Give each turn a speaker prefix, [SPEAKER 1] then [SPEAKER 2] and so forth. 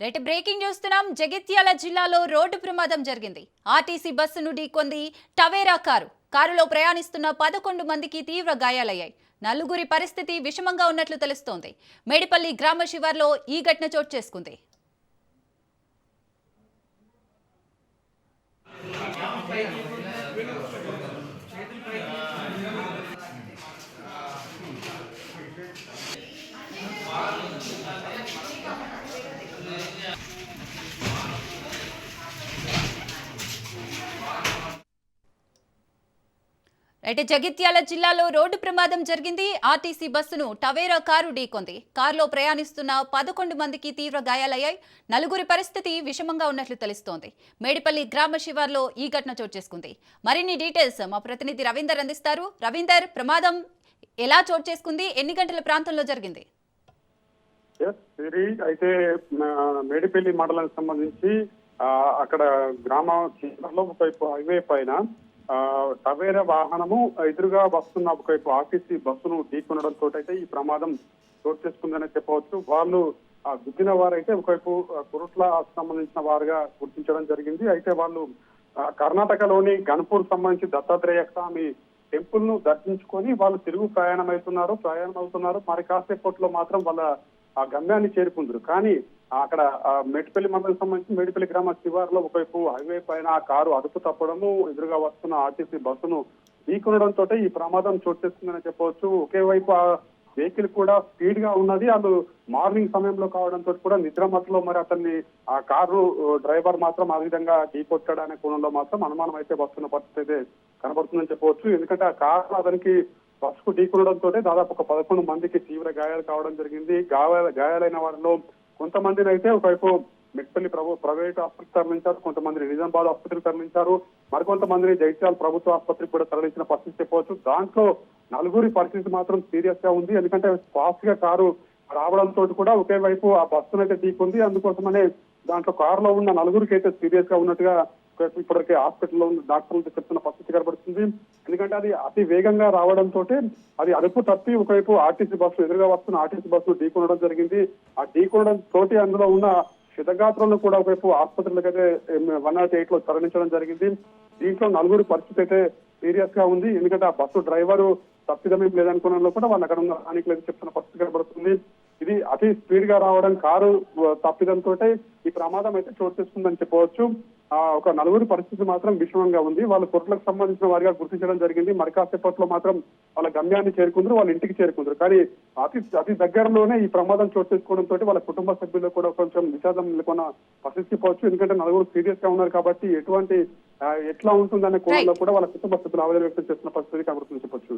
[SPEAKER 1] Right breaking చూస్తున్నాం. జగిత్యాల జిల్లాలో road ప్రమాదం జరిగింది. ఆర్టీసీ బస్సును ఢీకొంది టవేరా కారు. కారులో ప్రయాణిస్తున్న 11 మందికి తీవ్ర గాయాలయ్యాయి. నలుగురి పరిస్థితి విషమంగా ఉన్నట్లు తెలుస్తోంది. మేడిపల్లి గ్రామ శివార్లో ఈ ఘటన చోటు చేసుకుంది. అయితే జగిత్యాల జిల్లాలో రోడ్డు ప్రమాదం జరిగింది. ఆర్టీసీ బస్సును టవేరా కారు ఢీకొంది. కారులో ప్రయాణిస్తున్న 11 మందికి తీవ్ర గాయాలయ్యాయి. నలుగురి పరిస్థితి విషమంగా ఉన్నట్లు తెలుస్తోంది. మేడిపల్లి గ్రామ శివార్లో ఈ ఘటన చోటు చేసుకుంది. మరిన్ని డీటెయిల్స్ మా ప్రతినిధి రవీందర్ అందిస్తారు. రవీందర్, ప్రమాదం ఎలా చోటు చేసుకుంది? ఎన్ని గంటల ప్రాంతంలో జరిగింది?
[SPEAKER 2] అయితే మేడిపల్లి మండలానికి సంబంధించి అక్కడ గ్రామ శివార్లో ఒకవైపు హైవే పైన టవేరా వాహనము ఎదురుగా వస్తున్న ఒకవైపు ఆర్టీసీ బస్సును ఢీకొనడంతో అయితే ఈ ప్రమాదం చోటు చేసుకుందని చెప్పవచ్చు. వాళ్ళు గుద్దిన వారైతే ఒకవైపు కురుట్ల సంబంధించిన వారుగా గుర్తించడం జరిగింది. అయితే వాళ్ళు కర్ణాటకలోని గన్పూర్ సంబంధించి దత్తాత్రేయ స్వామి టెంపుల్ ను దర్శించుకొని వాళ్ళు తిరుగు ప్రయాణం అవుతున్నారు. మరి కాసేపట్లో మాత్రం వాళ్ళ ఆ గమ్యాన్ని చేరుకుందరు. కానీ అక్కడ మేడిపల్లి మండలం సంబంధించి మేడిపల్లి గ్రామ శివార్లో ఒకవైపు హైవే పైన ఆ కారు అదుపు తప్పడము, ఎదురుగా వస్తున్న ఆర్టీసీ బస్సును ఢీకొనడంతో ఈ ప్రమాదం చోటు చేసుకుందని చెప్పవచ్చు. ఒకే వైపు ఆ వెహికల్ కూడా స్పీడ్ గా ఉన్నది. వాళ్ళు మార్నింగ్ సమయంలో కావడంతో కూడా నిద్రమత్తులో మరి అతన్ని ఆ కారు డ్రైవర్ మాత్రం ఆ విధంగా ఢీకొట్టాడనే కోణంలో మాత్రం అనుమానం అయితే వస్తున్న పరిస్థితి అయితే కనబడుతుందని చెప్పవచ్చు. ఎందుకంటే ఆ కారు అతనికి బస్సుకు ఢీకొనడంతో దాదాపు ఒక 11 మందికి తీవ్ర గాయాలు కావడం జరిగింది. గాయాలైన వారిలో కొంతమందిని అయితే ఒకవైపు మెట్పల్లి ప్రైవేట్ ఆసుపత్రికి తరలించారు, కొంతమందిని నిజామాబాద్ ఆసుపత్రికి తరలించారు, మరికొంతమందిని జగిత్యాల ప్రభుత్వ ఆసుపత్రికి కూడా తరలించిన పరిస్థితి చెప్పవచ్చు. దాంట్లో నలుగురి పరిస్థితి మాత్రం సీరియస్ గా ఉంది. ఎందుకంటే ఫాస్ట్ గా కారు రావడంతో కూడా ఒకే వైపు ఆ బస్సును అయితే ఢీకొంది. అందుకోసమనే దాంట్లో కారులో ఉన్న నలుగురికి అయితే సీరియస్ గా ఉన్నట్టుగా ఇప్పటికే హాస్పిటల్లో ఉన్న డాక్టర్లు చెప్తున్న పరిస్థితి కనబడుతుంది. ఎందుకంటే అది అతి వేగంగా రావడంతో అది అదుపు తప్పి ఒకవైపు ఆర్టీసీ బస్సు ఎదురుగా వస్తున్న ఆర్టీసీ బస్సు ఢీకొనడం జరిగింది. ఆ ఢీకొనడం తోటి అందులో ఉన్న క్షతగాత్రులను కూడా ఒకవైపు ఆసుపత్రులకు అయితే 108 లో తరలించడం జరిగింది. దీంట్లో నలుగురి పరిస్థితి అయితే సీరియస్ గా ఉంది. ఎందుకంటే ఆ బస్సు డ్రైవరు తప్పిదమేం లేదనుకున్న కూడా వాళ్ళు అక్కడ ఉన్న స్థానికులు అయితే చెప్తున్న పరిస్థితి కనబడుతుంది. ఇది అతి స్పీడ్ గా రావడం, కారు తప్పిదంతో ఈ ప్రమాదం అయితే చోటు చేసుకుందని చెప్పవచ్చు. ఒక నలుగురి పరిస్థితి మాత్రం విషమంగా ఉంది. వాళ్ళు కొట్లకు సంబంధించిన వారిగా గుర్తించడం జరిగింది. మరి కాసేపట్లో మాత్రం వాళ్ళ గమ్యాన్ని చేరుకుందరు, వాళ్ళ ఇంటికి చేరుకుందరు. కానీ అతి దగ్గరలోనే ఈ ప్రమాదం చోటు చేసుకోవడంతో వాళ్ళ కుటుంబ సభ్యులు కూడా కొంచెం విషాదం నెలకొన్న పరిస్థితి పోవచ్చు. ఎందుకంటే నలుగురు సీరియస్ గా ఉన్నారు కాబట్టి ఎట్లా ఉంటుందనే కోణంలో కూడా వాళ్ళ కుటుంబ సభ్యులు ఆవేదన వ్యక్తం చేస్తున్న పరిస్థితి కనబడుతుందని చెప్పొచ్చు.